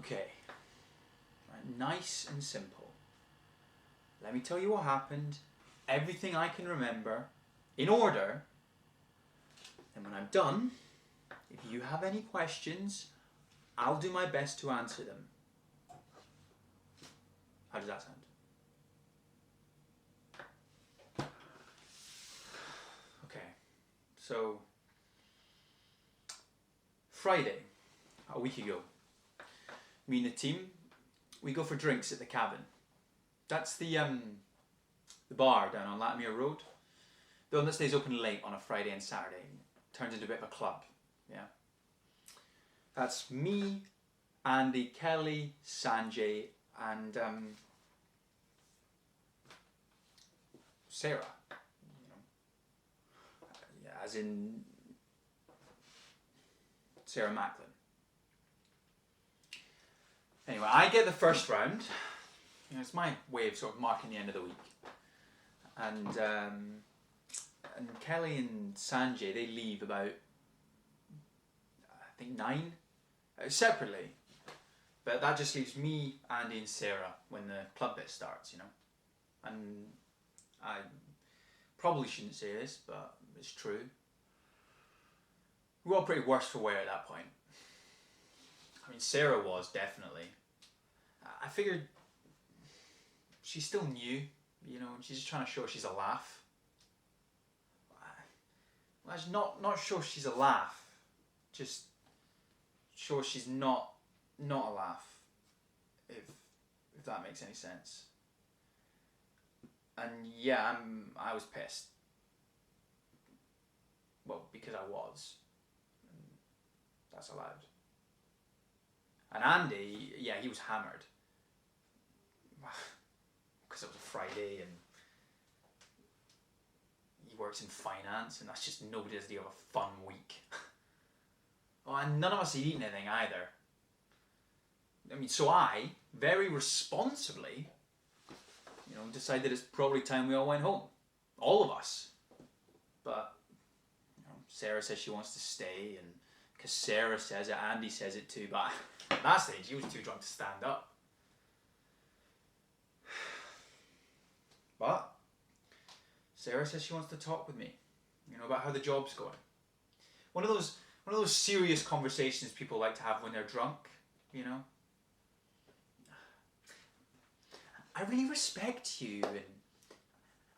Okay. Right, nice and simple. Let me tell you what happened. Everything I can remember. In order. And when I'm done, if you have any questions, I'll do my best to answer them. How does that sound? Okay. So, Friday, a week ago, me and the team, we go for drinks at the Cabin. That's the bar down on Latimer Road. The one that stays open late on a Friday and Saturday. Turns into a bit of a club. Yeah. That's me, Andy, Kelly, Sanjay, and Sarah. You know. Yeah, as in Sarah Macklin. Anyway, I get the first round. You know, it's my way of sort of marking the end of the week. And Kelly and Sanjay, they leave about, I think, 9, separately. But that just leaves me, Andy and Sarah when the club bit starts, you know. And I probably shouldn't say this, but it's true. We were all pretty worse for wear at that point. I mean, Sarah was, definitely. I figured she's still new, you know, and she's just trying to show she's a laugh. Well, she's not sure she's a laugh, just sure she's not a laugh, if that makes any sense. And yeah, I was pissed. Well, because I was. And that's allowed. And Andy, yeah, he was hammered. Because it was a Friday and he works in finance and that's just nobody's idea of a fun week. Oh, and none of us had eaten anything either. I mean, so I, very responsibly, you know, decided it's probably time we all went home. All of us. But, you know, Sarah says she wants to stay, and because Sarah says it, Andy says it too, but at that stage he was too drunk to stand up. But Sarah says she wants to talk with me, you know, about how the job's going. One of those serious conversations people like to have when they're drunk, you know. I really respect you and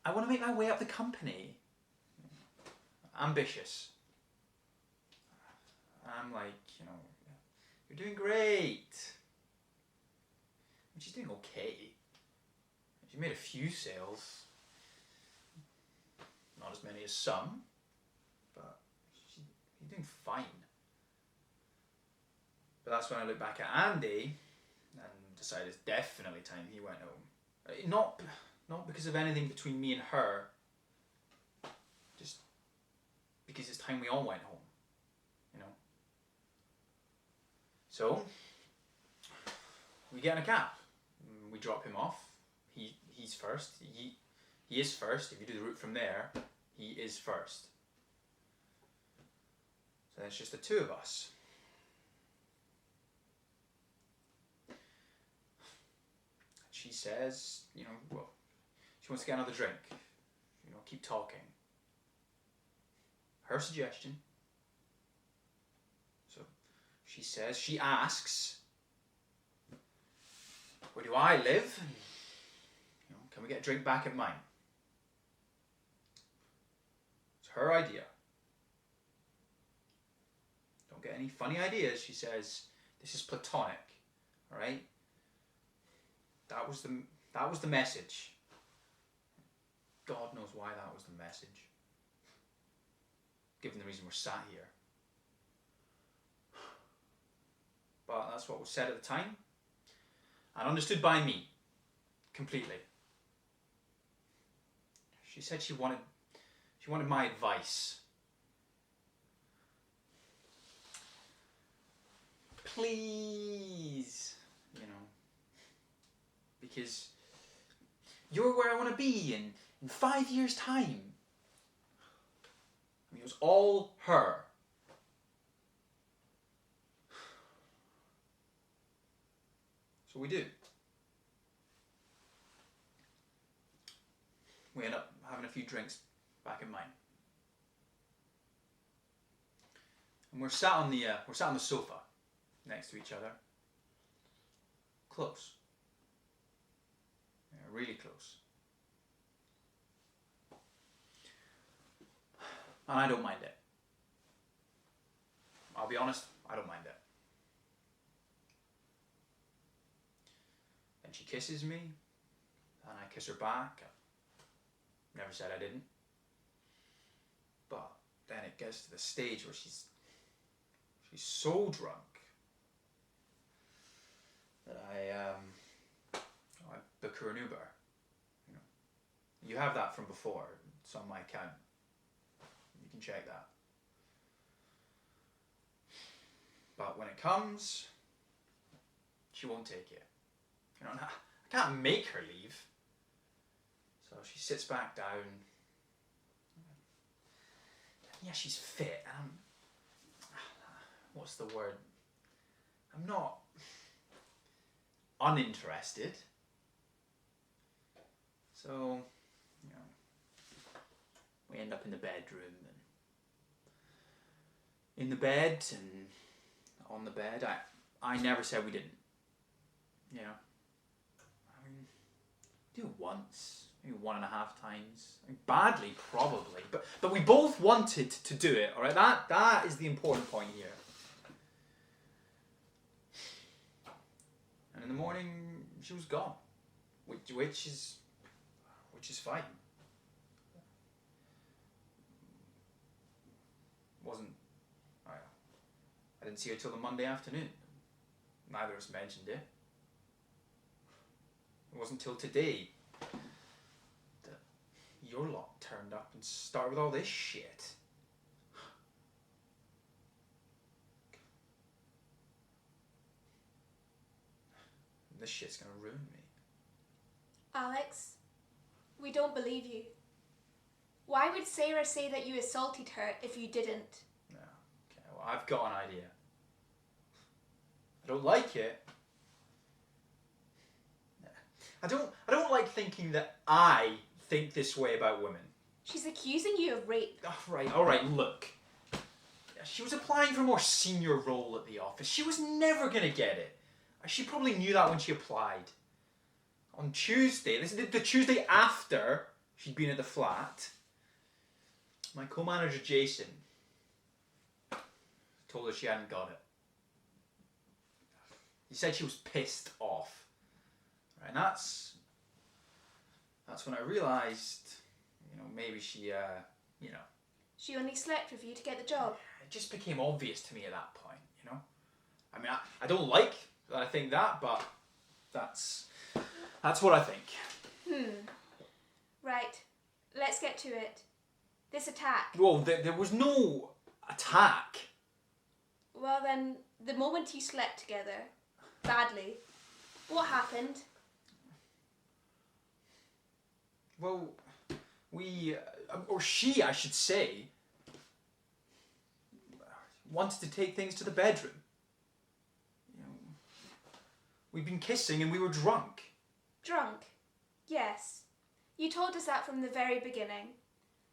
I want to make my way up the company. Ambitious. I'm like, you know, you're doing great. And she's doing okay. She made a few sales. Not as many as some, but you're doing fine. But that's when I look back at Andy and decided it's definitely time he went home. Not because of anything between me and her, just because it's time we all went home, you know. So we get in a cab. We drop him off. He's first. He is first. If you do the route from there, he is first. So it's just the two of us. She says, you know, well, she wants to get another drink. You know, keep talking. Her suggestion. So she says, she asks, where do I live? You know, can we get a drink back at mine? It's her idea. Don't get any funny ideas. She says, this is platonic, all right? That was the message. God knows why that was the message. Given the reason we're sat here. But that's what was said at the time. And understood by me. Completely. She said she wanted my advice. Please, you know. Because you're where I want to be in 5 years' time. I mean, it was all her. So we do. We end up having a few drinks back in mine. And we're sat on the sofa next to each other. Close. Yeah, really close. And I don't mind it. I'll be honest, I don't mind it. And she kisses me, and I kiss her back. I never said I didn't. But then it gets to the stage where she's so drunk that I book her an Uber. You have that from before. It's on my account. You can check that. But when it comes, she won't take it. I can't make her leave. So she sits back down. Yeah, she's fit, and what's the word? I'm not uninterested. So, we end up in the bedroom, and in the bed and on the bed. I never said we didn't. I mean, do it once, maybe 1.5 times. I mean, badly, probably, but we both wanted to do it. All right, that is the important point here. And in the morning, she was gone, which is fine. I didn't see her till the Monday afternoon. Neither of us mentioned it. It wasn't till today that your lot turned up and started with all this shit. And this shit's gonna ruin me. Alex, we don't believe you. Why would Sarah say that you assaulted her if you didn't? No. Okay, well, I've got an idea. I don't like it. I don't like thinking that I think this way about women. She's accusing you of rape. All right, look. She was applying for a more senior role at the office. She was never going to get it. She probably knew that when she applied. On Tuesday, this is the Tuesday after she'd been at the flat, my co-manager Jason told her she hadn't got it. He said she was pissed off. Right, and that's when I realised, maybe she, She only slept with you to get the job. It just became obvious to me at that point, I mean, I don't like that I think that, but that's what I think. Right, let's get to it. This attack. Well, there was no attack. Well then, the moment you slept together, badly, what happened? Well, or she, I should say, wanted to take things to the bedroom. We'd been kissing and we were drunk. Drunk? Yes. You told us that from the very beginning.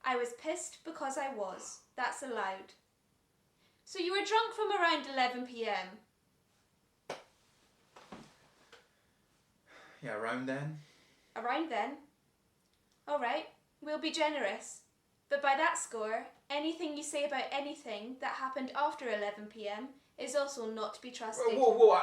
I was pissed because I was. That's allowed. So you were drunk from around 11 p.m. Yeah, around then. Around then? All right, we'll be generous. But by that score, anything you say about anything that happened after 11 p.m. is also not to be trusted. Whoa,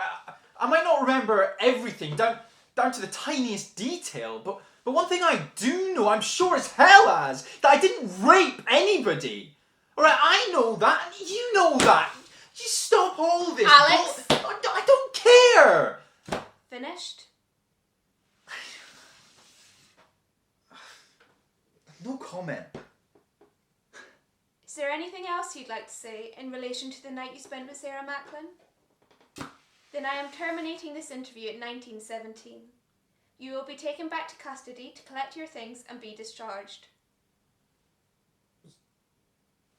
I might not remember everything down to the tiniest detail, but one thing I do know, I'm sure as hell as, that I didn't rape anybody. Alright, I know that, and you know that. Just stop all this. Alex! I don't care! Finished? No comment. Is there anything else you'd like to say in relation to the night you spent with Sarah Macklin? Then I am terminating this interview at 1917. You will be taken back to custody to collect your things and be discharged.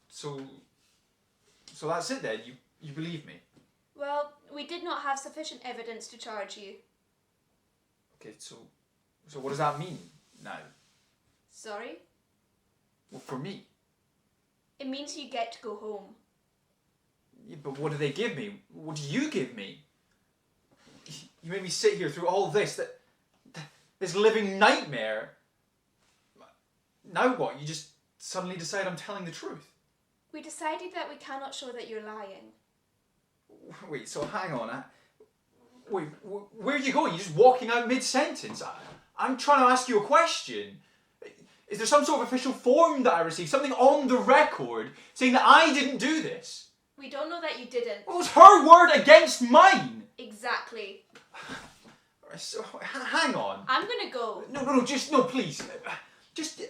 So that's it then? You believe me? Well, we did not have sufficient evidence to charge you. Okay, so what does that mean now? Sorry? Well, for me. It means you get to go home. Yeah, but what do they give me? What do you give me? You made me sit here through all this, this living nightmare. Now what? You just suddenly decide I'm telling the truth? We decided that we cannot show that you're lying. Wait, so hang on. Wait, where are you going? You're just walking out mid-sentence. I'm trying to ask you a question. Is there some sort of official form that I received? Something on the record saying that I didn't do this? We don't know that you didn't. Well, it was her word against mine. Exactly. So, hang on. I'm gonna go. No, please. Just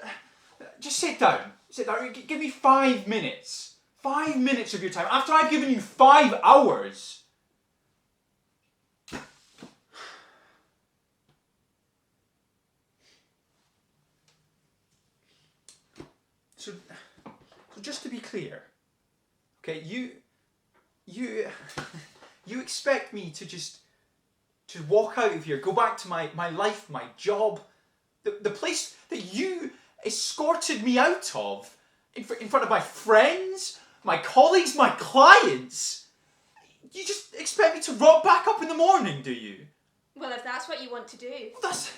sit down. Sit down. Give me 5 minutes. 5 minutes of your time. After I've given you 5 hours. So just to be clear, okay, you expect me to just walk out of here, go back to my life, my job, the place that you escorted me out of, in front of my friends, my colleagues, my clients. You just expect me to rock back up in the morning, do you? Well, if that's what you want to do. Well, that's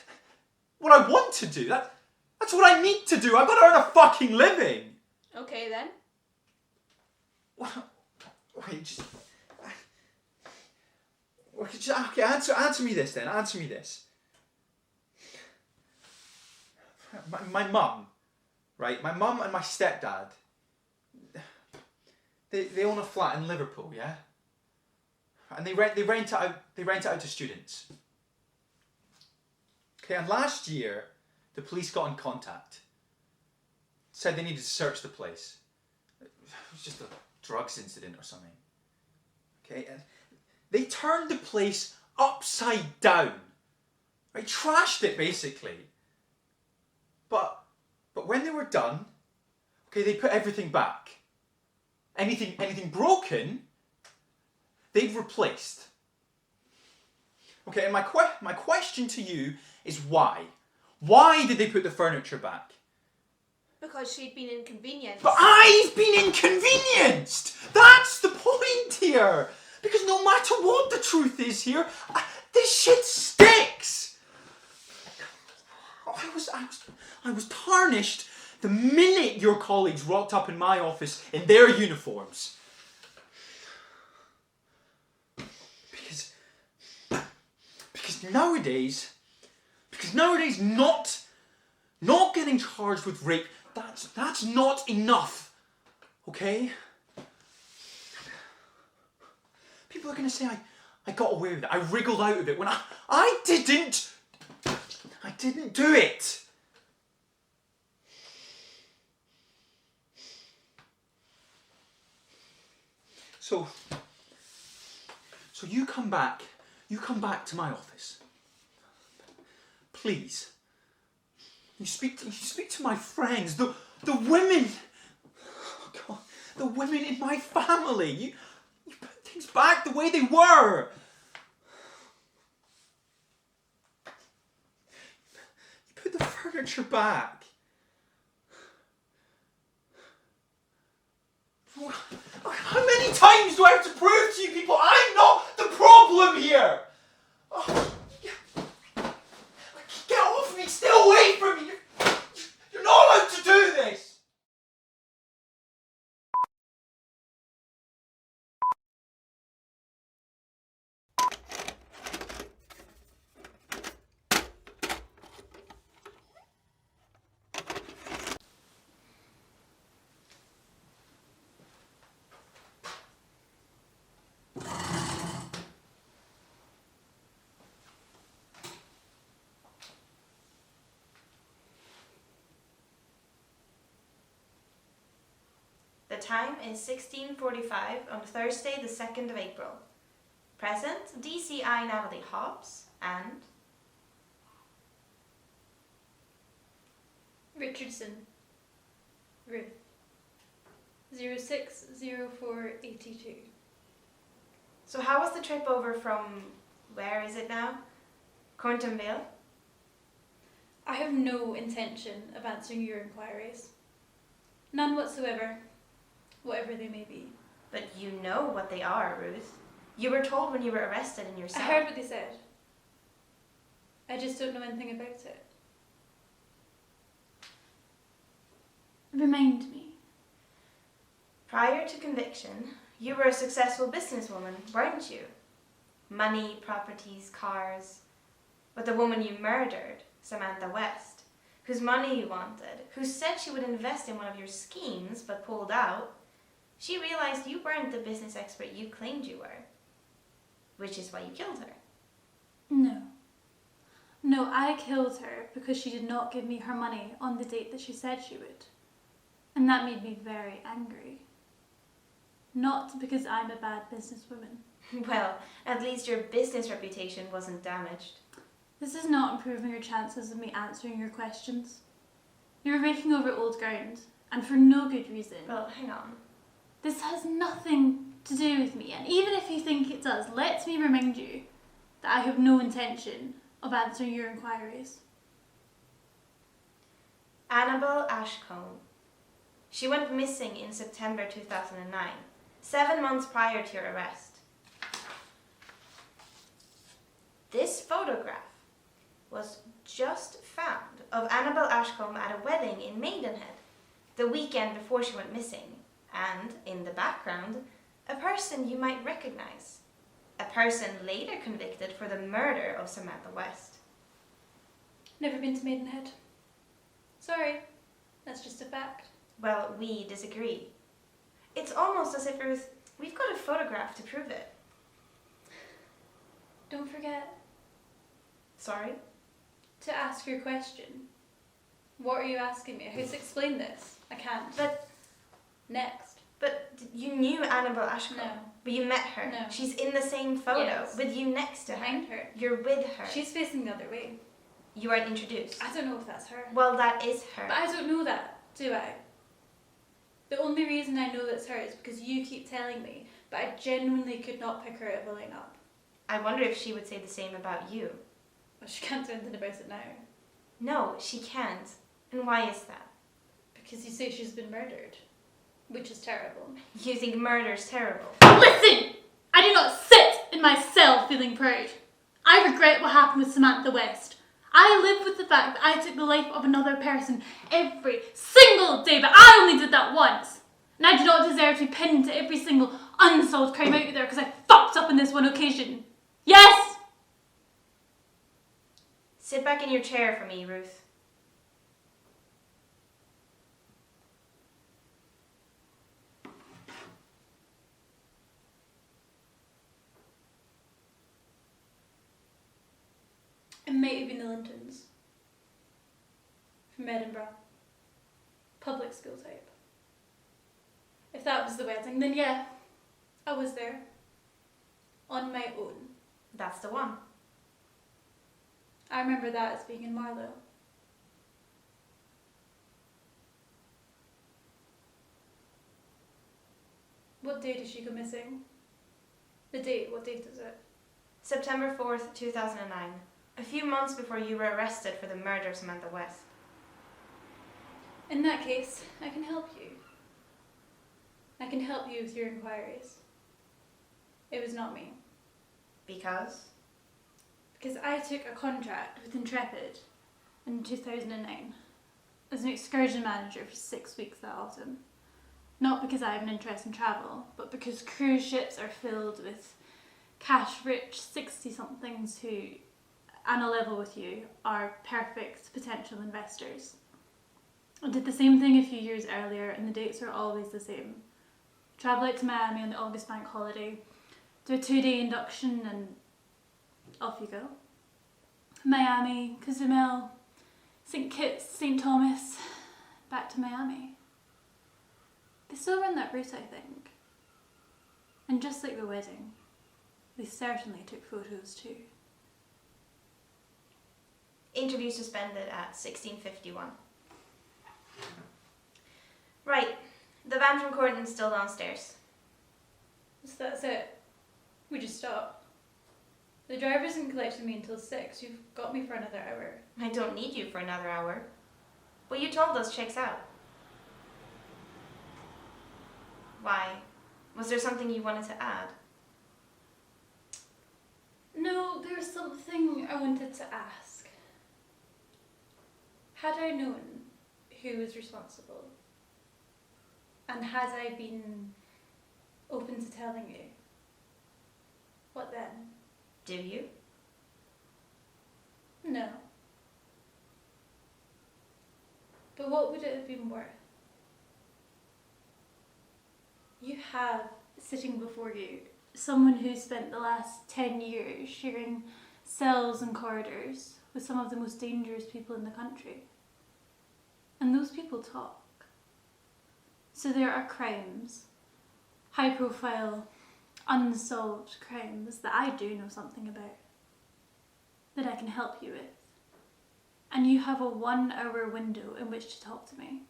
what I want to do. That's what I need to do. I've got to earn a fucking living. Okay, then. Wait, okay, answer me this then. Answer me this. My mum, right? My mum and my stepdad. They own a flat in Liverpool, yeah. And they rent it out. They rent it out to students. Okay, and last year, the police got in contact. Said they needed to search the place. It was just a drugs incident or something. Okay, and they turned the place upside down. Right, trashed it basically. But when they were done, okay, they put everything back. Anything broken, they've replaced. Okay, and my question to you is why? Why did they put the furniture back? Because she'd been inconvenienced. But I've been inconvenienced! That's the point here! Because no matter what the truth is here, this shit sticks! I was tarnished the minute your colleagues rocked up in my office in their uniforms. Because nowadays not getting charged with rape, that's not enough. Okay? People are gonna say I got away with it. I wriggled out of it when I didn't do it. So you come back to my office. Please. You speak to my friends, the women. Oh God, the women in my family. You put things back the way they were. You put the furniture back. How many times do I have to prove to you people I'm not the problem here? Oh, get off me! Stay away from me! You're not allowed to do this! The time is 16:45 on Thursday the 2nd of April. Present, DCI Natalie Hobbs and... Richardson, Ruth, 060482. So how was the trip over from, where is it now? Corntonville? I have no intention of answering your inquiries. None whatsoever, whatever they may be. But you know what they are, Ruth. You were told when you were arrested in your cell. I heard what they said. I just don't know anything about it. Remind me. Prior to conviction, you were a successful businesswoman, weren't you? Money, properties, cars. But the woman you murdered, Samantha West, whose money you wanted, who said she would invest in one of your schemes but pulled out, she realized you weren't the business expert you claimed you were. Which is why you killed her. No. No, I killed her because she did not give me her money on the date that she said she would. And that made me very angry. Not because I'm a bad businesswoman. Well, at least your business reputation wasn't damaged. This is not improving your chances of me answering your questions. You're raking over old ground, and for no good reason. Well, hang on. This has nothing to do with me, and even if you think it does, let me remind you that I have no intention of answering your inquiries. Annabelle Ashcombe. She went missing in September 2009, 7 months prior to your arrest. This photograph was just found of Annabelle Ashcombe at a wedding in Maidenhead, the weekend before she went missing, and in the background, a person you might recognize. A person later convicted for the murder of Samantha West. Never been to Maidenhead. Sorry, that's just a fact. Well, we disagree. It's almost as if, Ruth, we've got a photograph to prove it. Don't forget Sorry? to ask your question. What are you asking me? Who's explained this? I can't. But Next. you knew Annabelle Ashcombe. No. But you met her. No. She's in the same photo Yes. with you next to her. Behind her. You're with her. She's facing the other way. You weren't introduced. I don't know if that's her. Well, that is her. But I don't know that, do I? The only reason I know that's her is because you keep telling me, but I genuinely could not pick her out of a lineup. I wonder if she would say the same about you. Well, she can't do anything about it now. No, she can't. And why is that? Because you say she's been murdered, which is terrible. You think murder's terrible. Listen! I do not sit in my cell feeling proud. I regret what happened with Samantha West. I live with the fact that I took the life of another person every single day, but I only did that once. And I do not deserve to be pinned to every single unsolved crime out there because I fucked up on this one occasion. Yes! Sit back in your chair for me, Ruth. It might have been the Lintons. From Edinburgh. Public school type. If that was the wedding, then yeah, I was there. On my own. That's the one. I remember that as being in Marlow. What day did she go missing? The date, what date is it? September 4th, 2009. A few months before you were arrested for the murder of Samantha West. In that case, I can help you. I can help you with your inquiries. It was not me. Because? Because I took a contract with Intrepid in 2009 as an excursion manager for 6 weeks that autumn. Not because I have an interest in travel, but because cruise ships are filled with cash-rich 60-somethings who, on a level with you, are perfect potential investors. I did the same thing a few years earlier, and the dates are always the same. Travel out to Miami on the August bank holiday, do a 2-day induction, and off you go. Miami, Cozumel, St. Kitts, St. Thomas, back to Miami. They still run that route, I think. And just like the wedding, they certainly took photos too. Interview suspended at 16:51. Right. The van from Corden's still downstairs. So that's it. We just stop. The driver isn't collecting me until 6. You've got me for another hour. I don't need you for another hour. What you told us checks out. Why? Was there something you wanted to add? No, there was something I wanted to ask. Had I known who was responsible, and had I been open to telling you, what then? Do you? No. But what would it have been worth? You have, sitting before you, someone who spent the last 10 years sharing cells and corridors with some of the most dangerous people in the country. And those people talk. So there are crimes, high profile, unsolved crimes that I do know something about, that I can help you with. And you have a 1 hour window in which to talk to me.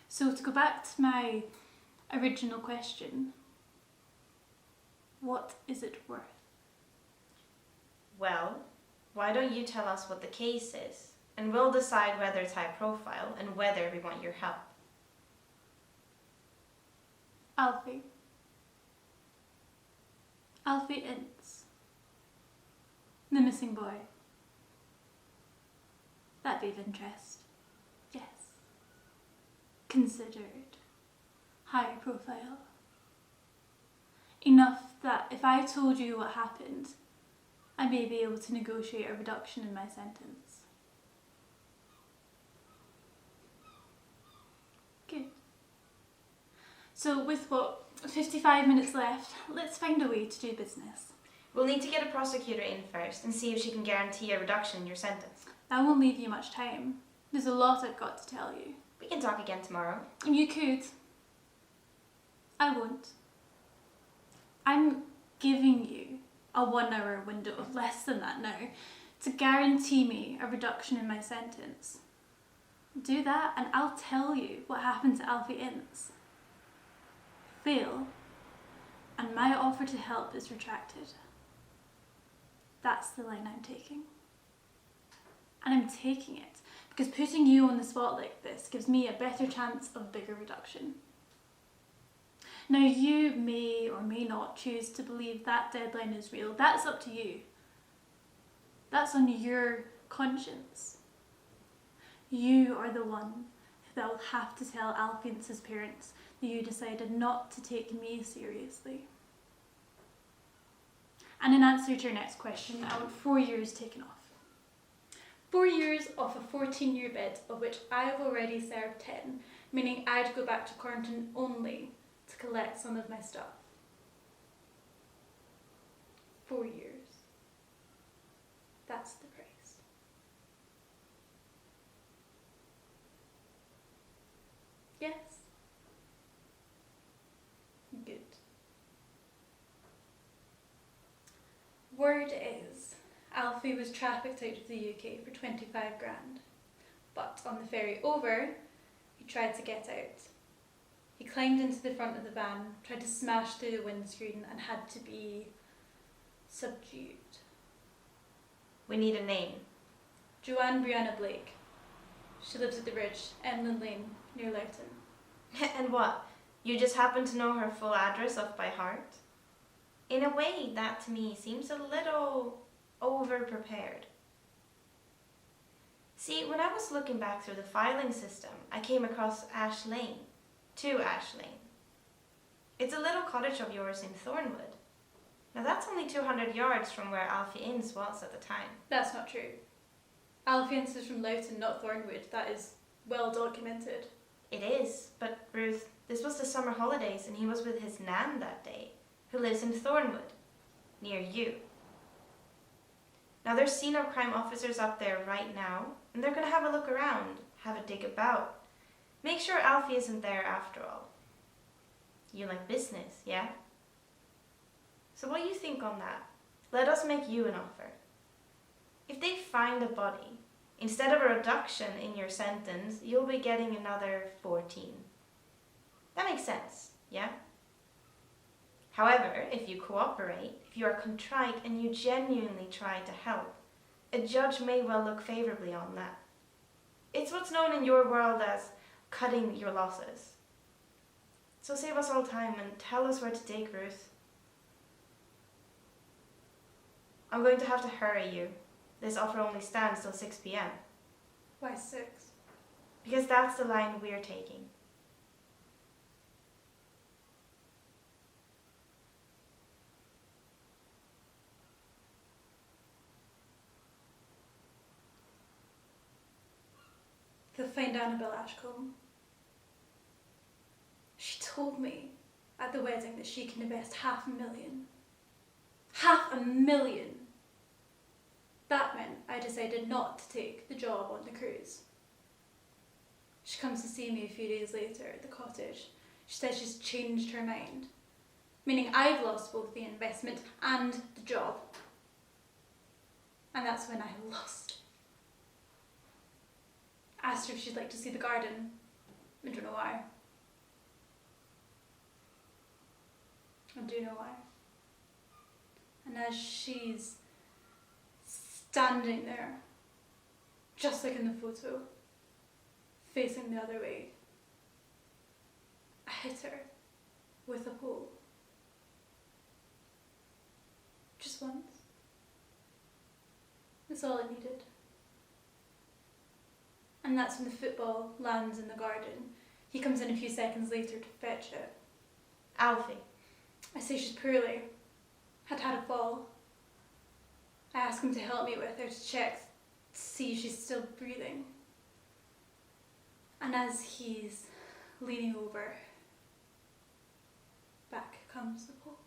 So to go back to my original question, what is it worth? Well, why don't you tell us what the case is, and we'll decide whether it's high profile and whether we want your help. Alfie Ince. The missing boy. That'd be of interest. Yes. Considered. High profile. Enough that if I told you what happened, I may be able to negotiate a reduction in my sentence. Good. So with 55 minutes left, let's find a way to do business. We'll need to get a prosecutor in first and see if she can guarantee a reduction in your sentence. That won't leave you much time. There's a lot I've got to tell you. We can talk again tomorrow. You could. I won't. I'm giving you a 1 hour window, less than that now, to guarantee me a reduction in my sentence. Do that and I'll tell you what happened to Alfie Ince. Fail, and my offer to help is retracted. That's the line I'm taking. And I'm taking it because putting you on the spot like this gives me a better chance of a bigger reduction. Now you may or may not choose to believe that deadline is real. That's up to you. That's on your conscience. You are the one that will have to tell Alfie Ince's parents that you decided not to take me seriously. And in answer to your next question, I want 4 years taken off. 4 years off a 14-year bid, of which I've already served 10, meaning I'd go back to Cornton only to collect some of my stuff. 4 years. That's the price. Yes? Good. Word is, Alfie was trafficked out of the UK for 25 grand. But on the ferry over, he tried to get out. He climbed into the front of the van, tried to smash through the windscreen and had to be subdued. We need a name. Joanne Brianna Blake. She lives at the Ridge, Emlyn Lane, near Loughton. And what? You just happen to know her full address off by heart? In a way, that to me seems a little over-prepared. See, when I was looking back through the filing system, I came across Ash Lane. 2 Ash Lane. It's a little cottage of yours in Thornwood. Now that's only 200 yards from where Alfie Ince was at the time. That's not true. Alfie Ince is from Loughton, not Thornwood. That is well documented. It is, but Ruth, this was the summer holidays and he was with his nan that day, who lives in Thornwood, near you. Now there's scene of crime officers up there right now, and they're going to have a look around, have a dig about. Make sure Alfie isn't there after all. You like business, yeah? So what do you think on that? Let us make you an offer. If they find a body, instead of a reduction in your sentence, you'll be getting another 14. That makes sense, yeah? However, if you cooperate, if you are contrite and you genuinely try to help, a judge may well look favourably on that. It's what's known in your world as cutting your losses. So save us all time and tell us where to take Ruth. I'm going to have to hurry you. This offer only stands till 6 p.m. Why 6? Because that's the line we're taking. They'll find Annabelle Ashcombe. She told me at the wedding that she can invest $500,000. $500,000! That meant I decided not to take the job on the cruise. She comes to see me a few days later at the cottage. She says she's changed her mind, meaning I've lost both the investment and the job. And that's when I lost. Asked her if she'd like to see the garden. I don't know why. I do know why. And as she's standing there, just like in the photo, facing the other way, I hit her with a pole. Just once. That's all I needed. And that's when the football lands in the garden. He comes in a few seconds later to fetch it. Alfie. I say she's poorly. Had a fall. I ask him to help me with her to check, to see if she's still breathing. And as he's leaning over, back comes the pole.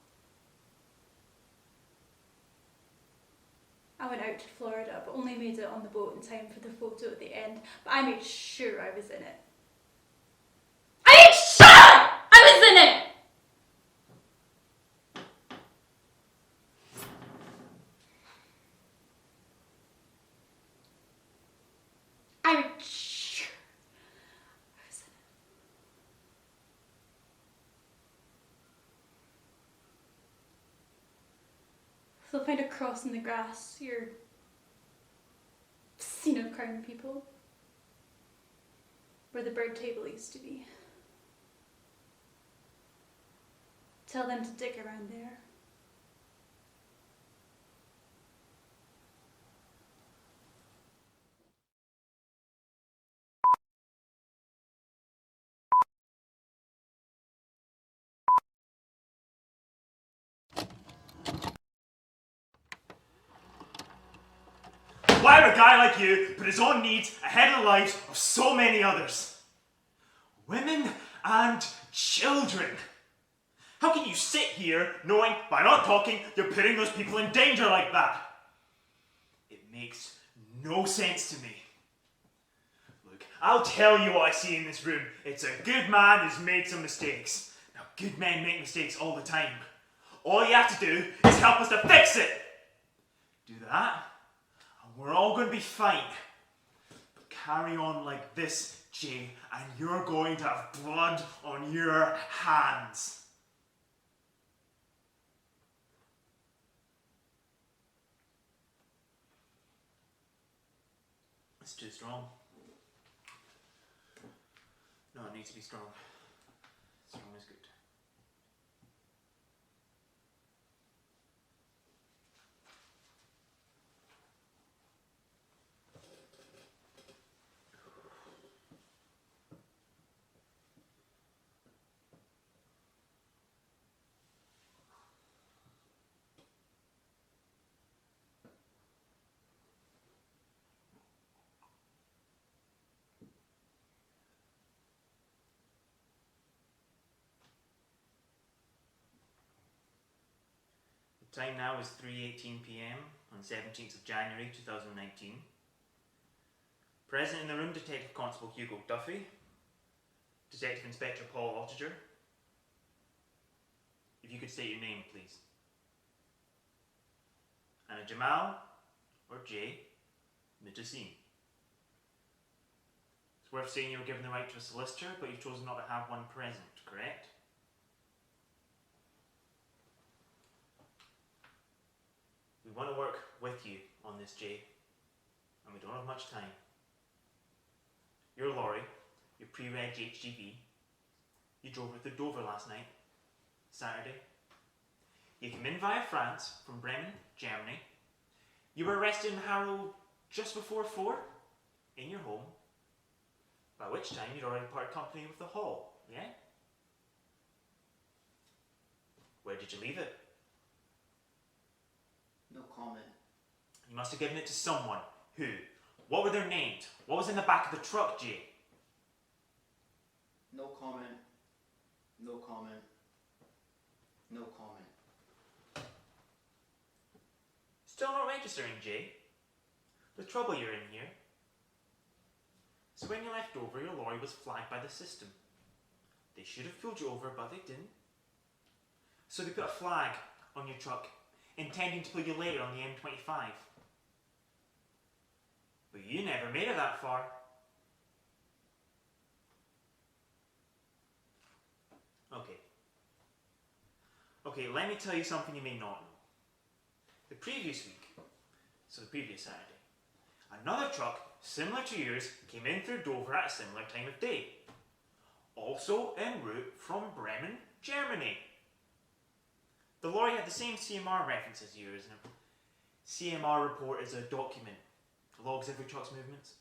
I went out to Florida, but only made it on the boat in time for the photo at the end. But I made sure I was in it. I made sure I was in it! I made sure I was in it. They'll find a cross in the grass, your scene of crime, people, where the bird table used to be. Tell them to dig around there. Why would a guy like you put his own needs ahead of the lives of so many others? Women and children. How can you sit here knowing by not talking you're putting those people in danger like that? It makes no sense to me. Look, I'll tell you what I see in this room. It's a good man who's made some mistakes. Now, good men make mistakes all the time. All you have to do is help us to fix it. Do that, and we're all going to be fine. But carry on like this, Jay, and you're going to have blood on your hands. It's too strong. No, it needs to be strong. Strong is good. The time now is 3:18 p.m. on 17th of January 2019. Present in the room, Detective Constable Hugo Duffy, Detective Inspector Paul Ottager. If you could state your name, please. Anna Jamal or Jay Mutassim. It's worth saying you were given the right to a solicitor, but you've chosen not to have one present, correct? We want to work with you on this, Jay, and we don't have much time. Your lorry, your pre-reg HGV, you drove it to Dover last night, Saturday. You came in via France from Bremen, Germany. You were arrested in Harrow just before 4 in your home, by which time you'd already parted company with the hall, yeah? Where did you leave it? No comment. You must have given it to someone. Who? What were their names? What was in the back of the truck, Jay? No comment. No comment. No comment. Still not registering, Jay? The trouble you're in here. So when you left Dover, your lorry was flagged by the system. They should have pulled you over, but they didn't. So they put a flag on your truck, intending to pull you later on the M25. But you never made it that far. Okay, let me tell you something you may not know. The previous week, so the previous Saturday, another truck similar to yours came in through Dover at a similar time of day. Also en route from Bremen, Germany. The lorry had the same CMR reference as yours, and a CMR report is a document, logs every truck's movements.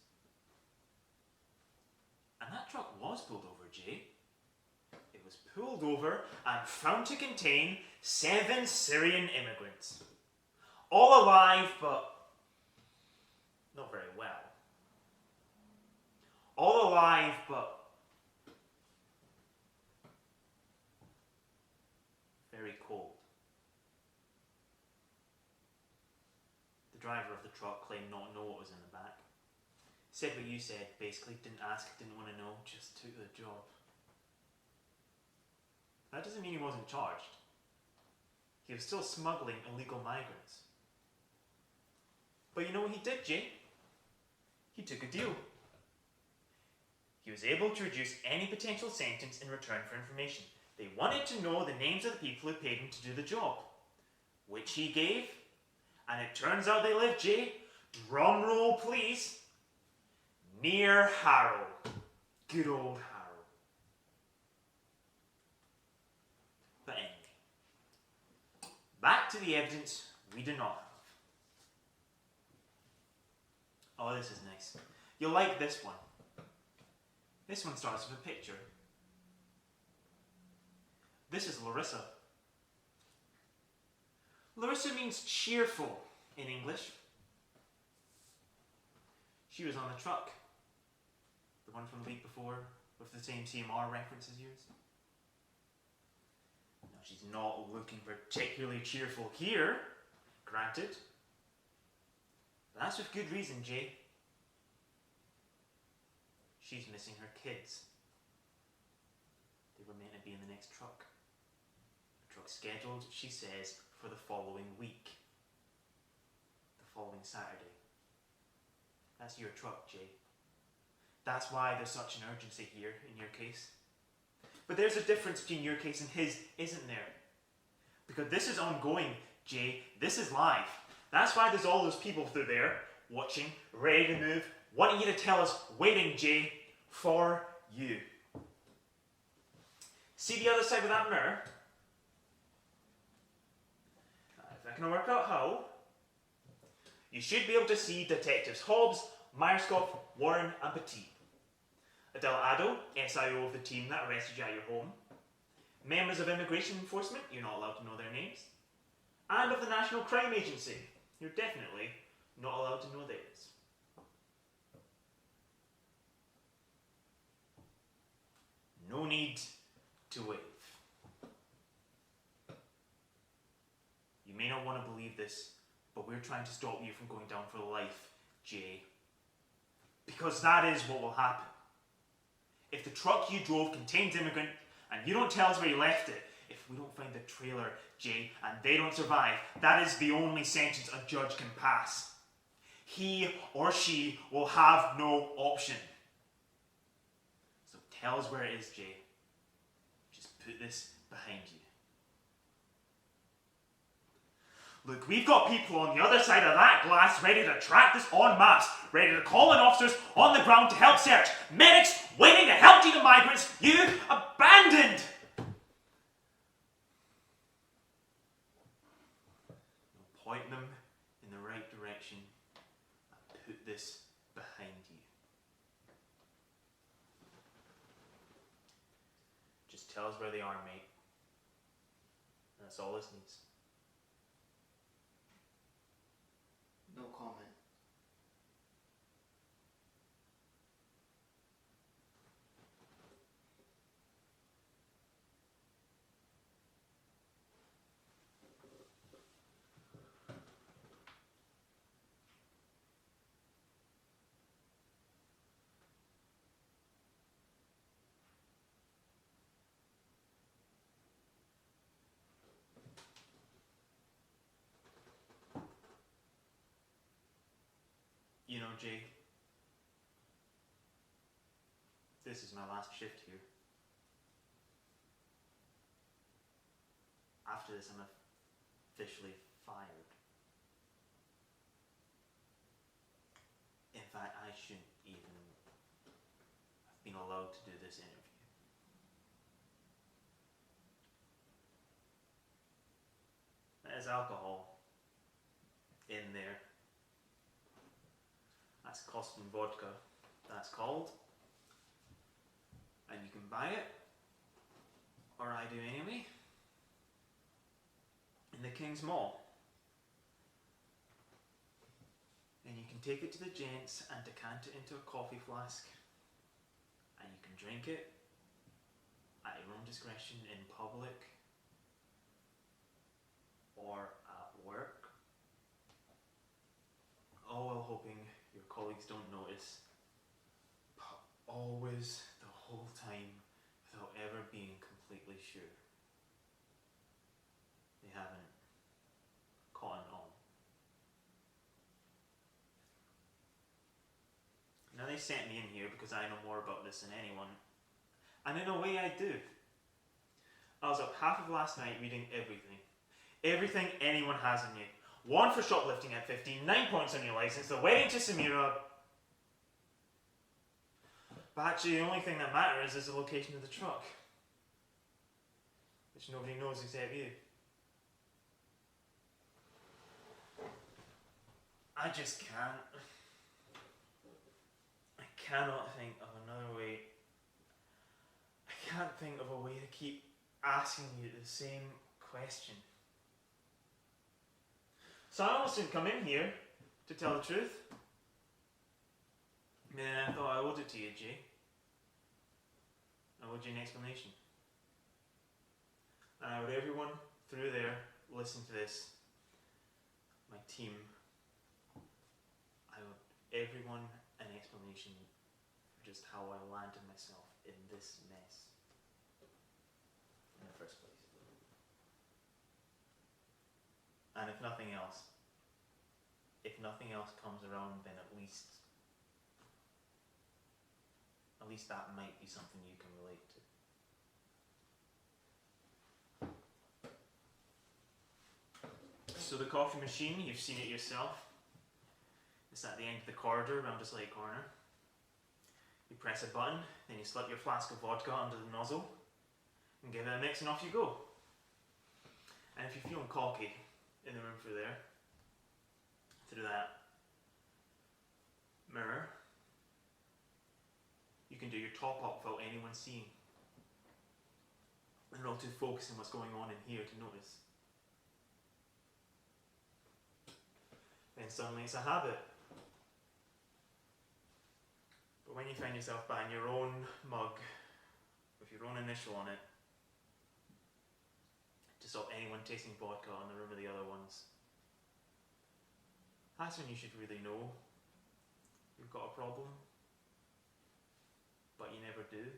And that truck was pulled over, Jay. It was pulled over and found to contain 7 Syrian immigrants. All alive, but not very well. All alive, but very cold. The driver of the truck claimed not to know what was in the back. Said what you said, basically, didn't ask, didn't want to know, just took the job. That doesn't mean he wasn't charged. He was still smuggling illegal migrants. But you know what he did, Jay? He took a deal. He was able to reduce any potential sentence in return for information. They wanted to know the names of the people who paid him to do the job, which he gave, and it turns out they live, Jay, drum roll please, near Harrow. Good old Harrow. But anyway, back to the evidence we do not have. Oh, this is nice. You'll like this one. This one starts with a picture. This is Larissa. Larissa means cheerful in English. She was on the truck. The one from the week before, with the same CMR reference as yours. Now, she's not looking particularly cheerful here, granted. But that's with good reason, Jay. She's missing her kids. They were meant to be in the next truck. The truck's scheduled, she says, for the following week. The following Saturday. That's your truck, Jay. That's why there's such an urgency here in your case. But there's a difference between your case and his, isn't there? Because this is ongoing, Jay. This is live. That's why there's all those people through there, watching, ready to move, wanting you to tell us, waiting, Jay, for you. See the other side of that mirror? If I can work out how, you should be able to see Detectives Hobbs, Myerscough, Warren and Petit. Adele Addo, SIO of the team that arrested you at your home. Members of Immigration Enforcement, you're not allowed to know their names. And of the National Crime Agency, you're definitely not allowed to know theirs. No need to wave. You may not want to believe this, but we're trying to stop you from going down for life, Jay. Because that is what will happen. If the truck you drove contains immigrant, and you don't tell us where you left it, if we don't find the trailer, Jay, and they don't survive, that is the only sentence a judge can pass. He or she will have no option. So tell us where it is, Jay. Just put this behind you. Look, we've got people on the other side of that glass ready to track this en masse, ready to call in officers on the ground to help search. Medics waiting to help the migrants you abandoned! You'll point them in the right direction and put this behind you. Just tell us where they are, mate. That's all this needs. No comment. You know, Jay, this is my last shift here. After this, I'm officially fired. In fact, I shouldn't even have been allowed to do this interview. There's alcohol in there. That's Ciorstan vodka, that's called. And you can buy it, or I do anyway, in the King's Mall. And you can take it to the gents and decant it into a coffee flask. And you can drink it at your own discretion in public or at work. All while hoping your colleagues don't notice, but always the whole time without ever being completely sure. They haven't caught on. Now they sent me in here because I know more about this than anyone, and in a way I do. I was up half of last night reading everything anyone has on you. 1 for shoplifting at 15, 9 points on your license, the wedding to Samira. But actually the only thing that matters is the location of the truck, which nobody knows except you. I just can't. I cannot think of another way. I can't think of a way to keep asking you the same question. So I almost didn't come in here, to tell the truth. Then I thought I owed it to you, Jay. I owed you an explanation. And I owed everyone through there listen to this. My team. I owed everyone an explanation for just how I landed myself in this mess in the first place. And if nothing else comes around, then at least that might be something you can relate to. So the coffee machine, you've seen it yourself. It's at the end of the corridor around the slight corner. You press a button, then you slip your flask of vodka under the nozzle and give it a mix and off you go. And if you're feeling cocky, in the room through that mirror, you can do your top up without anyone seeing. And not too focused on what's going on in here to notice. Then suddenly it's a habit. But when you find yourself buying your own mug with your own initial on it, to stop anyone tasting vodka in the room of the other ones, that's when you should really know you've got a problem, but you never do.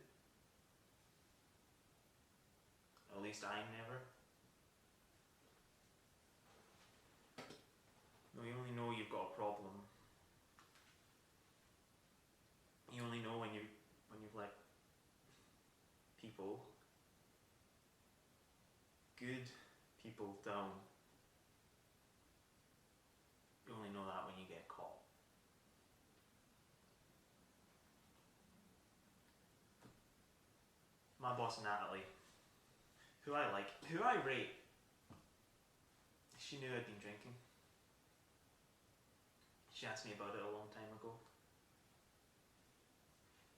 At least I never. No, you only know you've got a problem. You only know when you've let people, good people, down. only know that when you get caught. My boss Natalie, who I like, who I rate, she knew I'd been drinking. She asked me about it a long time ago.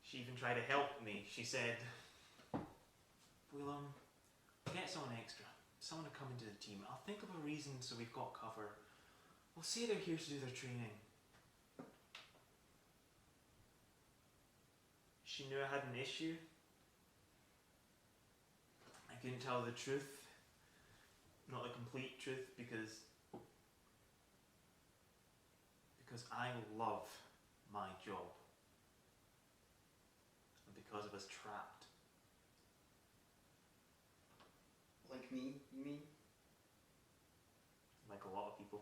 She even tried to help me. She said, we'll get someone extra, someone to come into the team. I'll think of a reason so we've got cover. We'll say they're here to do their training. She knew I had an issue. I couldn't tell her the truth, not the complete truth, because I love my job. And because I was trapped. Like me, you mean? Like a lot of people.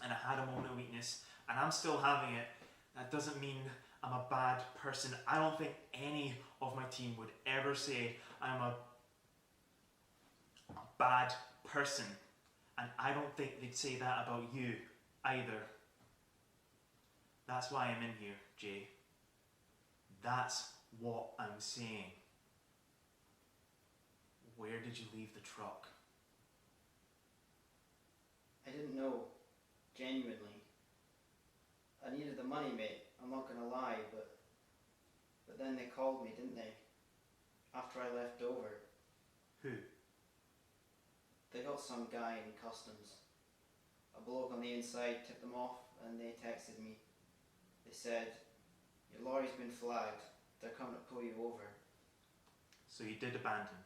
And I had a moment of weakness, and I'm still having it. That doesn't mean I'm a bad person. I don't think any of my team would ever say I'm a bad person. And I don't think they'd say that about you either. That's why I'm in here, Jay. That's what I'm saying. Where did you leave the truck? I didn't know. Genuinely. I needed the money, mate. I'm not gonna lie, but then they called me, didn't they? After I left Dover. Who? They got some guy in customs. A bloke on the inside tipped them off, and they texted me. They said, your lorry's been flagged. They're coming to pull you over. So you did abandon?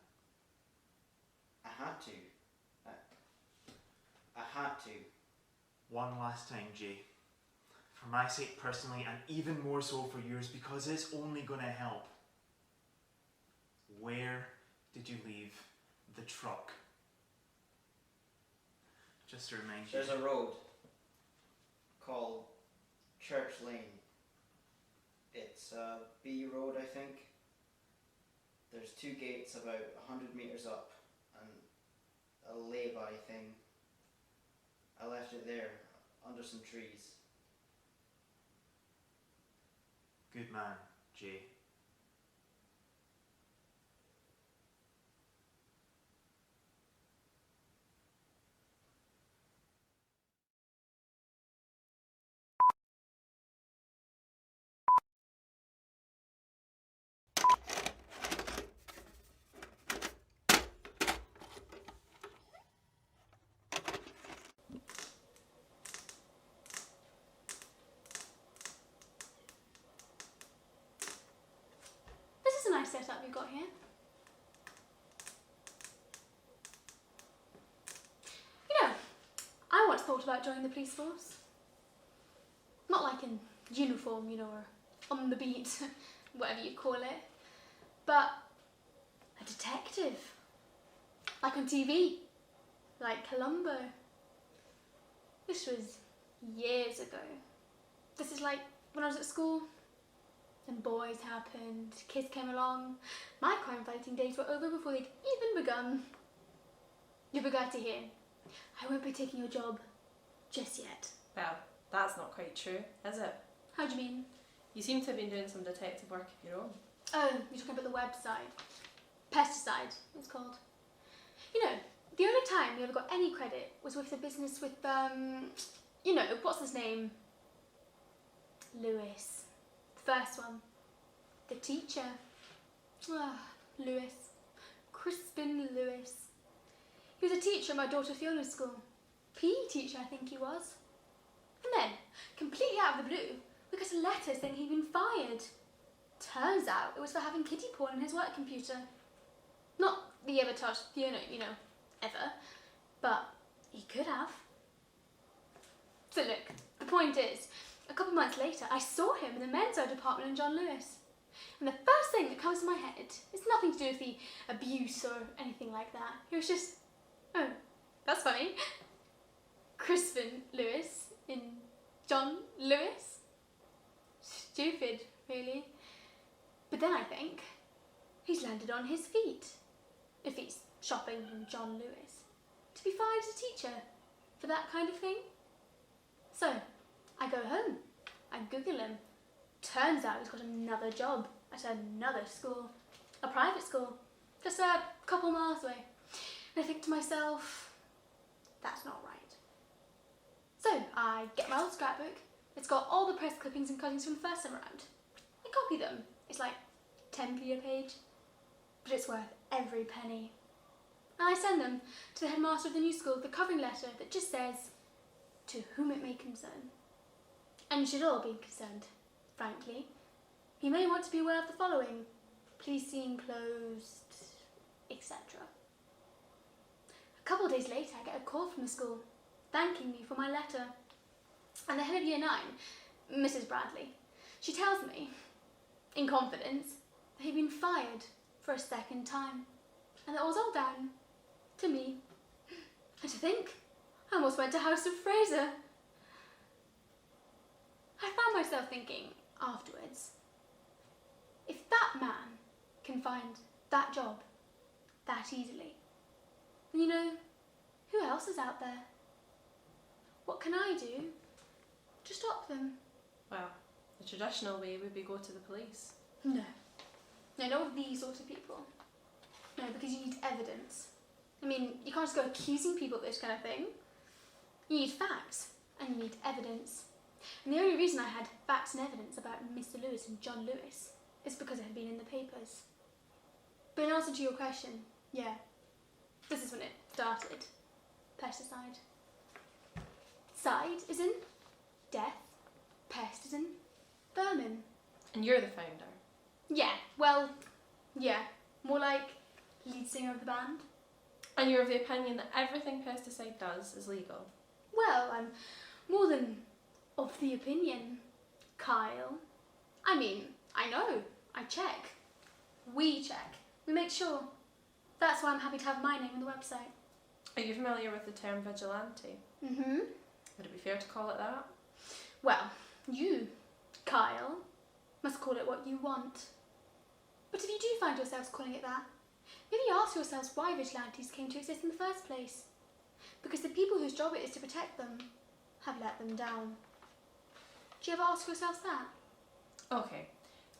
I had to. I had to. One last time, Jay. For my sake personally, and even more so for yours, because it's only gonna help. Where did you leave the truck? Just to remind you. There's a road called Church Lane. It's a B road, I think. There's 2 gates about 100 metres up and a lay-by thing. I left it there, under some trees. Good man, Jay. This is a nice setup you've got here. You know, I once thought about joining the police force. Not like in uniform, you know, or on the beat, whatever you call it, but a detective. Like on TV, like Columbo. This was years ago. This is like when I was at school. Then boys happened, kids came along. My crime fighting days were over before they'd even begun. You'll be glad to hear. I won't be taking your job just yet. Well, that's not quite true, is it? How do you mean? You seem to have been doing some detective work of your own. Oh, you're talking about the website. Pesticide, it's called. You know, the only time we ever got any credit was with the business with, you know, what's his name? Lewis. The first one. The teacher. Ah, Lewis. Crispin Lewis. He was a teacher at my daughter Fiona's school. PE teacher, I think he was. And then, completely out of the blue, we got a letter saying he'd been fired. Turns out it was for having kiddie porn on his work computer. Not that he ever touched Fiona, you know, ever. But he could have. So look, the point is, a couple months later, I saw him in the men's art department in John Lewis. And the first thing that comes to my head is nothing to do with the abuse or anything like that. It was just, oh, that's funny. Crispin Lewis in John Lewis? Stupid, really. But then I think he's landed on his feet. If he's shopping in John Lewis. To be fired as a teacher for that kind of thing? So, I go home. I Google him. Turns out he's got another job at another school. A private school. Just a couple miles away. And I think to myself, that's not right. So, I get my old scrapbook. It's got all the press clippings and cuttings from the first time around. I copy them. It's like 10p a page. But it's worth every penny. And I send them to the headmaster of the new school with a covering letter that just says, to whom it may concern. And you should all be concerned, frankly. You may want to be aware of the following. Please see enclosed, etc. A couple of days later, I get a call from the school, thanking me for my letter. And the head of Year 9, Mrs. Bradley, she tells me, in confidence, that he'd been fired for a second time. And that was all down to me. And to think, I almost went to House of Fraser. I found myself thinking afterwards, if that man can find that job that easily, then you know, who else is out there? What can I do to stop them? Well, the traditional way would be go to the police. No. No, not with these sort of people. No, because you need evidence. I mean, you can't just go accusing people of this kind of thing. You need facts, and you need evidence. And the only reason I had facts and evidence about Mr. Lewis and John Lewis is because it had been in the papers. But in answer to your question, yeah, this is when it started. Pesticide. Side is in death, pest is in vermin. And you're the founder. Yeah, well, yeah, more like lead singer of the band. And you're of the opinion that everything pesticide does is legal. Well, I'm more than of the opinion, Kyle. I mean, I know, I check. We check. We make sure. That's why I'm happy to have my name on the website. Are you familiar with the term vigilante? Mm-hmm. Would it be fair to call it that? Well, you, Kyle, must call it what you want. But if you do find yourselves calling it that, maybe ask yourselves why vigilantes came to exist in the first place. Because the people whose job it is to protect them have let them down. Do you ever ask yourselves that? Okay,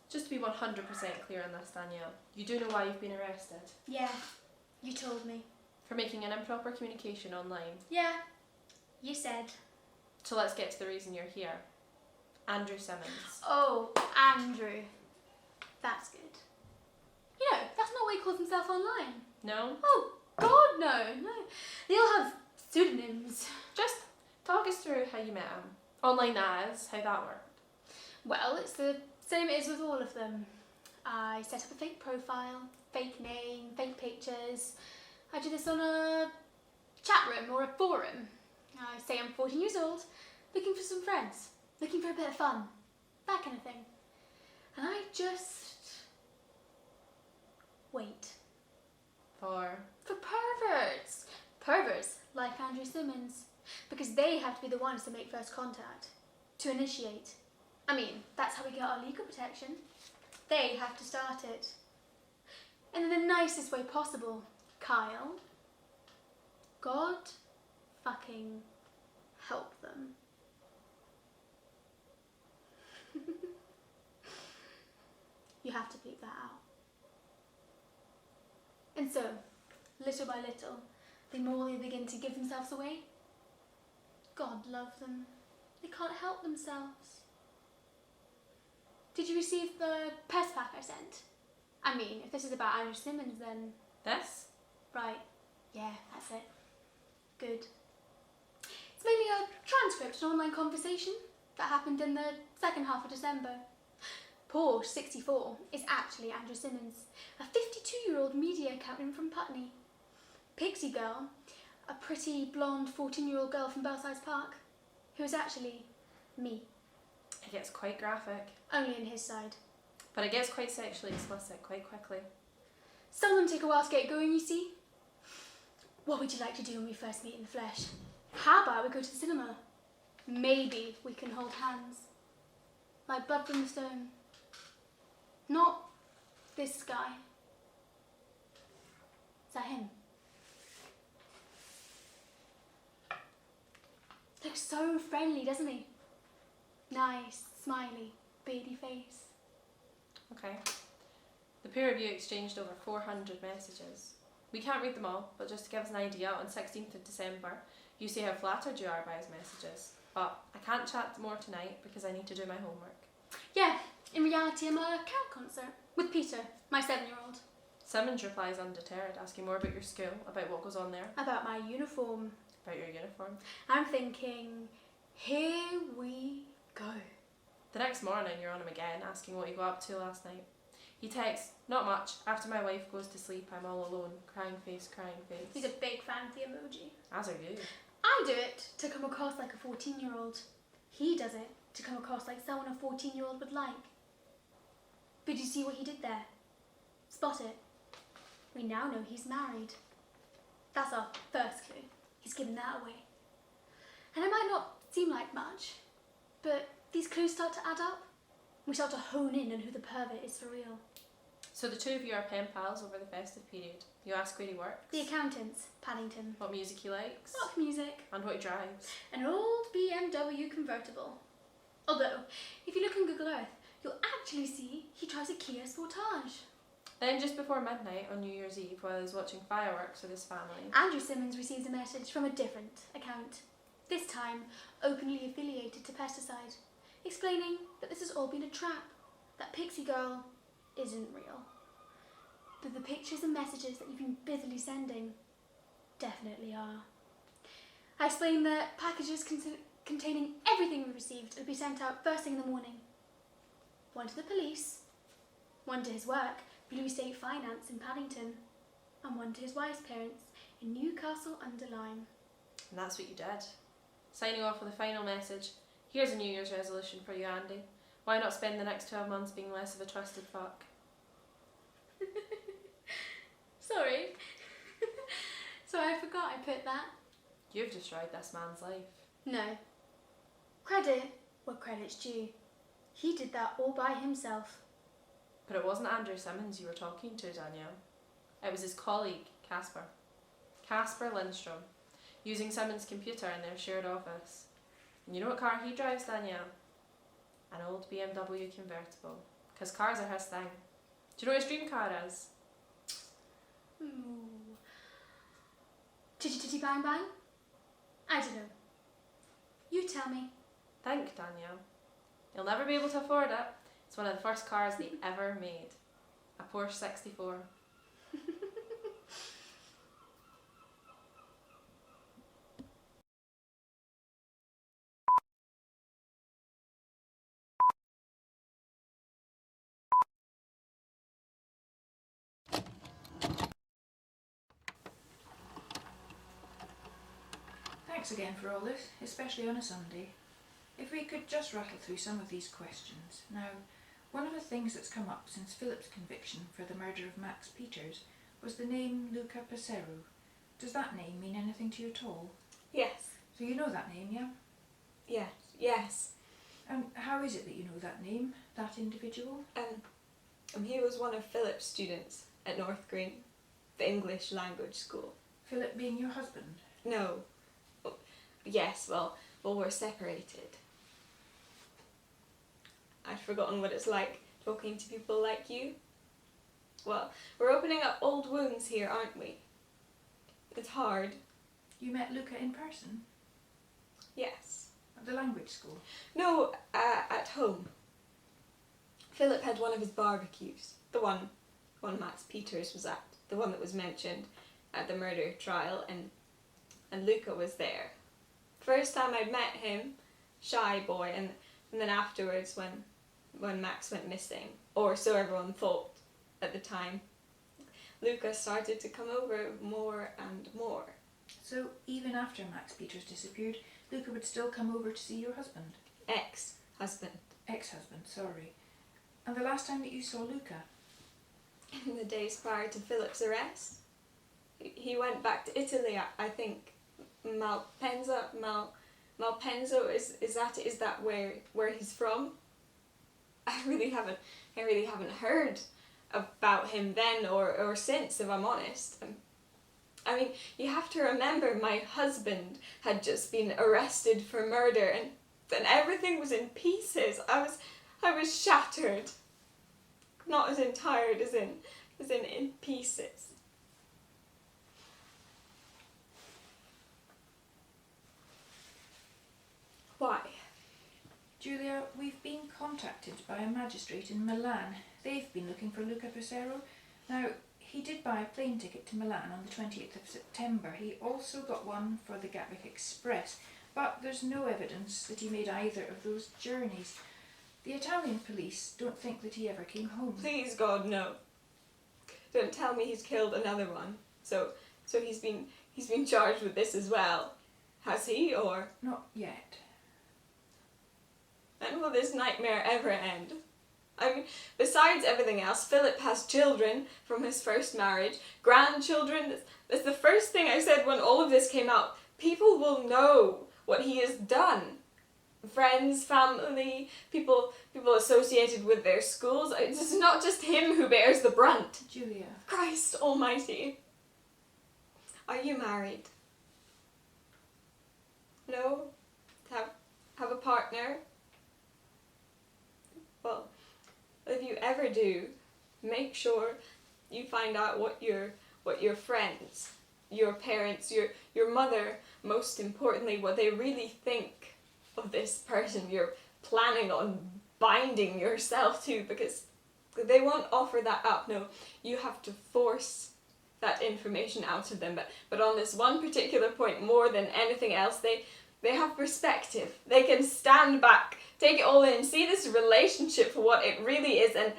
just to be 100% clear on this, Danielle, you do know why you've been arrested? Yeah, you told me. For making an improper communication online. Yeah, you said. So let's get to the reason you're here. Andrew Simmons. Oh, Andrew. That's good. You know, that's not what he calls himself online. No? Oh, God, no. They all have pseudonyms. Just talk us through how you met him. Online that is, how that worked. Well, it's the same it is with all of them. I set up a fake profile, fake name, fake pictures. I do this on a chat room or a forum. I say I'm 14 years old, looking for some friends, looking for a bit of fun, that kind of thing. And I just wait. For perverts. Perverts like Andrew Simmons. Because they have to be the ones to make first contact, to initiate. I mean, that's how we get our legal protection. They have to start it. And in the nicest way possible, Kyle. God fucking help them. You have to bleep that out. And so, little by little, they morally begin to give themselves away. God love them. They can't help themselves. Did you receive the pest pack I sent? I mean, if this is about Andrew Simmons, then... this? Right. Yeah, that's it. Good. It's mainly a transcript, an online conversation that happened in the second half of December. Porsche 64 is actually Andrew Simmons, a 52-year-old media accountant from Putney. Pixie Girl, a pretty blonde 14-year-old girl from Belsize Park, who is actually me. It gets quite graphic. Only in his side. But it gets quite sexually explicit quite quickly. Some of them take a while to get going, you see. What would you like to do when we first meet in the flesh? How about we go to the cinema? Maybe we can hold hands. Like blood from the stone. Not this guy. Is that him? Looks so friendly, doesn't he? Nice, smiley, beady face. Okay. The pair of you exchanged over 400 messages. We can't read them all, but just to give us an idea, on 16th of December, you say how flattered you are by his messages. But I can't chat more tonight because I need to do my homework. Yeah, in reality I'm a carol concert with Peter, my 7-year-old. Simmons replies undeterred, asking more about your school, about what goes on there. About my uniform. About your uniform. I'm thinking, here we go. The next morning you're on him again, asking what you got up to last night. He texts, not much, after my wife goes to sleep I'm all alone, crying face, crying face. He's a big fan of the emoji. As are you. I do it to come across like a 14-year-old. He does it to come across like someone a 14-year-old would like. But you see what he did there? Spot it. We now know he's married. That's our first clue. He's given that away. And it might not seem like much, but these clues start to add up. We start to hone in on who the pervert is for real. So the two of you are pen pals over the festive period. You ask where he works. The accountants, Paddington. What music he likes. Rock music. And what he drives. An old BMW convertible. Although, if you look on Google Earth, you'll actually see he drives a Kia Sportage. Then just before midnight on New Year's Eve, while he's watching fireworks with his family, Andrew Simmons receives a message from a different account. This time, openly affiliated to pesticide, explaining that this has all been a trap, that Pixie Girl isn't real. But the pictures and messages that you've been busily sending definitely are. I explain that packages containing everything we received will be sent out first thing in the morning. One to the police, one to his work, Blue State Finance in Paddington, and one to his wife's parents in Newcastle-under-Lyme. and that's what you did. Signing off with a final message, here's a New Year's resolution for you, Andy. Why not spend the next 12 months being less of a twisted fuck? Sorry. Sorry, I forgot I put that. You've destroyed this man's life. No. Credit where credit's due. He did that all by himself. But it wasn't Andrew Simmons you were talking to, Danielle. It was his colleague, Casper. Casper Lindstrom, using Simmons' computer in their shared office. And you know what car he drives, Danielle? An old BMW convertible. Because cars are his thing. Do you know what his dream car is? Chitty chitty bang bang? I don't know. You tell me. Think, Danielle. You'll never be able to afford it. It's one of the first cars they ever made. A Porsche 64. Thanks again for all this, especially on a Sunday. If we could just rattle through some of these questions. Now, one of the things that's come up since Philip's conviction for the murder of Max Peters was the name Luca Passero. Does that name mean anything to you at all? Yes. So you know that name, yeah? Yes. And how is it that you know that name, that individual? He was one of Philip's students at North Green, the English language school. Philip being your husband? No. Yes, well, we're separated. I'd forgotten what it's like talking to people like you. Well, we're opening up old wounds here, aren't we? It's hard. You met Luca in person? Yes. At the language school? No, at home. Philip had one of his barbecues, the one Max Peters was at, the one that was mentioned at the murder trial, and Luca was there. First time I'd met him, shy boy, and then afterwards when Max went missing, or so everyone thought at the time, Luca started to come over more and more. So even after Max Peters disappeared, Luca would still come over to see your husband? Ex-husband. Ex-husband, sorry. And the last time that you saw Luca? In the days prior to Philip's arrest. He went back to Italy, I think. Malpensa is that where he's from? I really haven't heard about him then or since, if I'm honest. I mean, you have to remember my husband had just been arrested for murder and everything was in pieces. I was shattered. Not as in tired as in pieces. Why? Julia, we've been contacted by a magistrate in Milan. They've been looking for Luca Pesaro. Now, he did buy a plane ticket to Milan on the 20th of September. He also got one for the Gatwick Express, but there's no evidence that he made either of those journeys. The Italian police don't think that he ever came home. Please, God, no. Don't tell me he's killed another one. So he's been charged with this as well. Has he, or? Not yet. When will this nightmare ever end? I mean, besides everything else, Philip has children from his first marriage, grandchildren. That's the first thing I said when all of this came out. People will know what he has done. Friends, family, people associated with their schools. It's not just him who bears the brunt. Julia. Christ almighty. Are you married? No? Have a partner? Well, if you ever do, make sure you find out what your friends, your parents, your mother, most importantly, what they really think of this person you're planning on binding yourself to, because they won't offer that up. No, you have to force that information out of them. But on this one particular point, more than anything else, they have perspective. They can stand back, take it all in, see this relationship for what it really is, and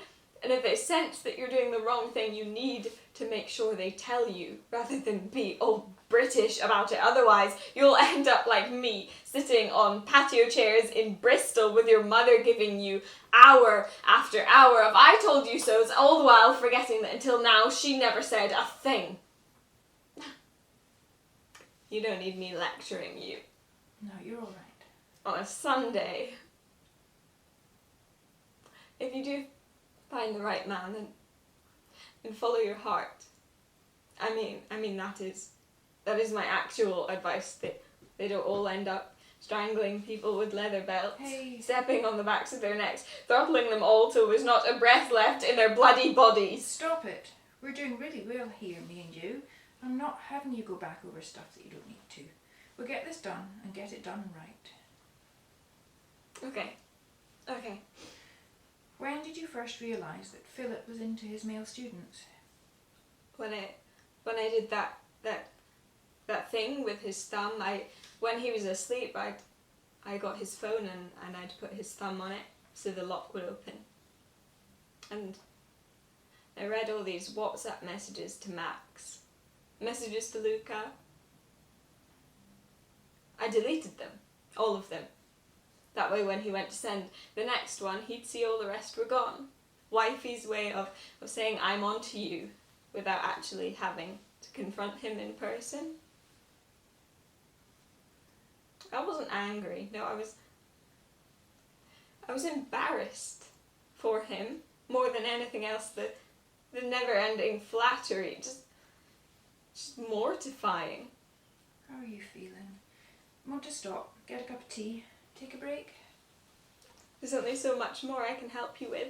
if they sense that you're doing the wrong thing, you need to make sure they tell you, rather than be all British about it. Otherwise, you'll end up like me, sitting on patio chairs in Bristol with your mother giving you hour after hour of "I told you so's," all the while forgetting that until now she never said a thing. You don't need me lecturing you. No, you're all right. On a Sunday. If you do find the right man and follow your heart, I mean that is my actual advice. They don't all end up strangling people with leather belts, stepping on the backs of their necks, throttling them all till there's not a breath left in their bloody bodies. Stop it. We're doing really well here, me and you. I'm not having you go back over stuff that you don't need to. We'll get this done and get it done right. Okay. When did you first realise that Philip was into his male students? When I did that thing with his thumb, when he was asleep, I got his phone and I'd put his thumb on it so the lock would open. And I read all these WhatsApp messages to Max, messages to Luca. I deleted them, all of them. That way when he went to send the next one, he'd see all the rest were gone. Wifey's way of saying I'm on to you without actually having to confront him in person. I wasn't angry, no, I was embarrassed for him more than anything else. The never-ending flattery, just mortifying. How are you feeling? Want to stop? Get a cup of tea? Take a break? There's only so much more I can help you with.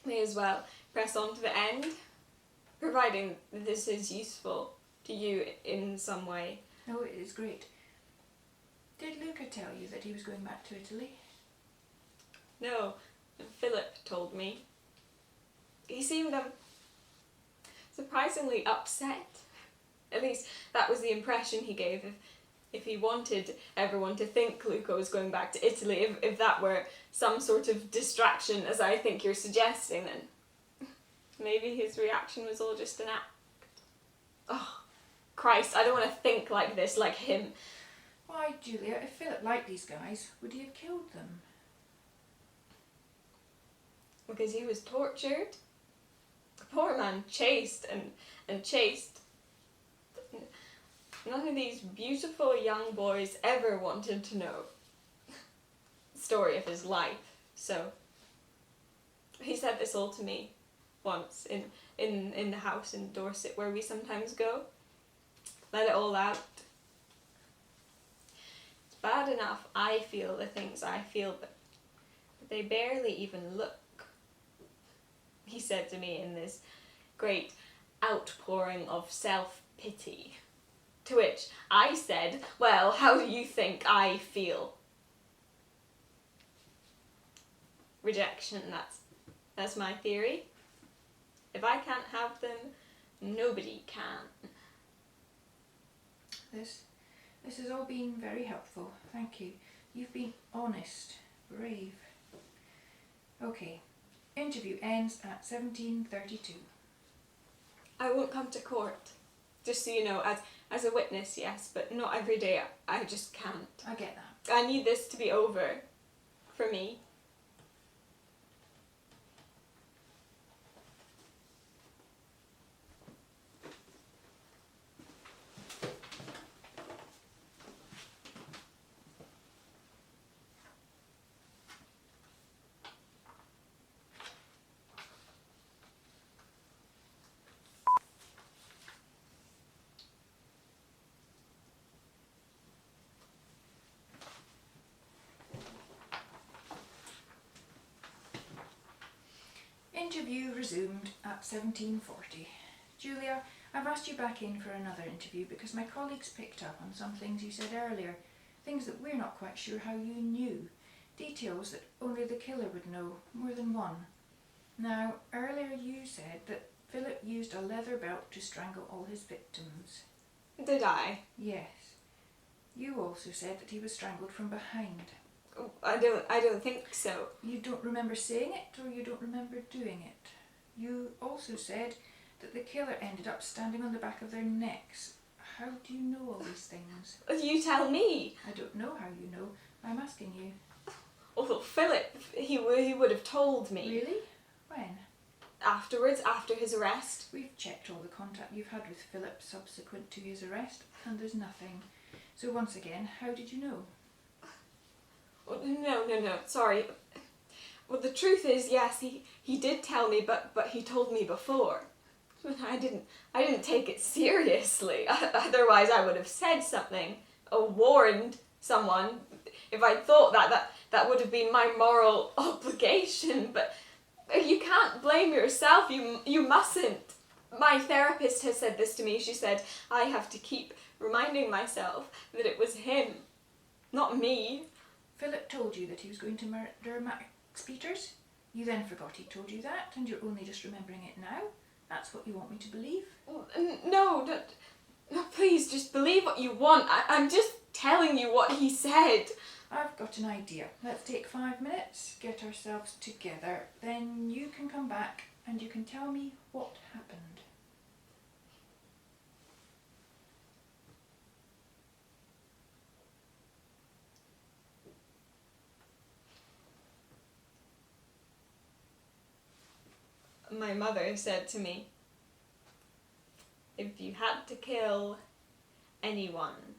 May as well press on to the end, providing this is useful to you in some way. No, it is great. Did Luca tell you that he was going back to Italy? No, Philip told me. He seemed surprisingly upset. At least that was the impression he gave. If he wanted everyone to think Luca was going back to Italy, if that were some sort of distraction, as I think you're suggesting, then maybe his reaction was all just an act. Oh, Christ, I don't want to think like this, like him. Why, Julia, if Philip liked these guys, would he have killed them? Because he was tortured. The poor man chased and chased. None of these beautiful young boys ever wanted to know the story of his life. So he said this all to me once in the house in Dorset where we sometimes go. let it all out. It's bad enough I feel the things I feel, but they barely even look, he said to me in this great outpouring of self-pity. To which I said, well, how do you think I feel? Rejection, that's my theory. If I can't have them, nobody can. This has all been very helpful. Thank you. You've been honest, brave. Okay. Interview ends at 17:32. I won't come to court. Just so you know, as a witness, yes, but not every day. I just can't. I get that. I need this to be over. For me. Interview resumed at 17:40. Julia, I've asked you back in for another interview because my colleagues picked up on some things you said earlier, things that we're not quite sure how you knew, details that only the killer would know, more than one. Now, earlier you said that Philip used a leather belt to strangle all his victims. Did I? Yes. You also said that he was strangled from behind. I don't think so. You don't remember saying it, or you don't remember doing it. You also said that the killer ended up standing on the back of their necks. How do you know all these things? You tell me. I don't know how you know. I'm asking you. Although Philip, he would have told me. Really? When? Afterwards, after his arrest. We've checked all the contact you've had with Philip subsequent to his arrest, and there's nothing. So once again, how did you know? Oh, no, sorry. Well, the truth is, yes, he did tell me, but he told me before. But I didn't take it seriously. Otherwise, I would have said something, or warned someone. If I thought that would have been my moral obligation. But you can't blame yourself. You mustn't. My therapist has said this to me. She said I have to keep reminding myself that it was him, not me. Philip told you that he was going to murder Max Peters? You then forgot he told you that, and you're only just remembering it now? That's what you want me to believe? No, please, just believe what you want. I'm just telling you what he said. I've got an idea. Let's take 5 minutes, get ourselves together, then you can come back and you can tell me what happened. My mother said to me, if you had to kill anyone,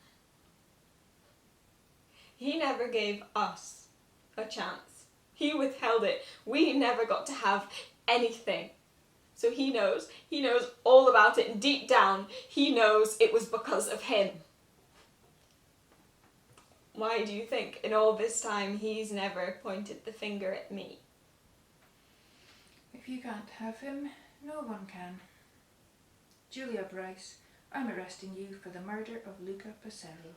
he never gave us a chance. He withheld it. We never got to have anything. So he knows all about it, and deep down, he knows it was because of him. Why do you think in all this time he's never pointed the finger at me? If you can't have him, no one can. Julia Bryce, I'm arresting you for the murder of Luca Passero.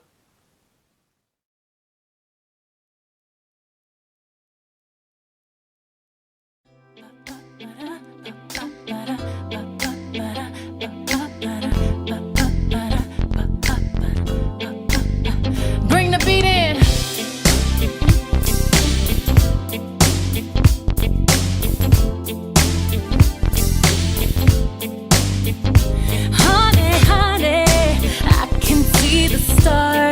Bring the beat in. Honey, I can see the stars.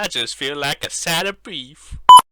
I just feel like a side of beef.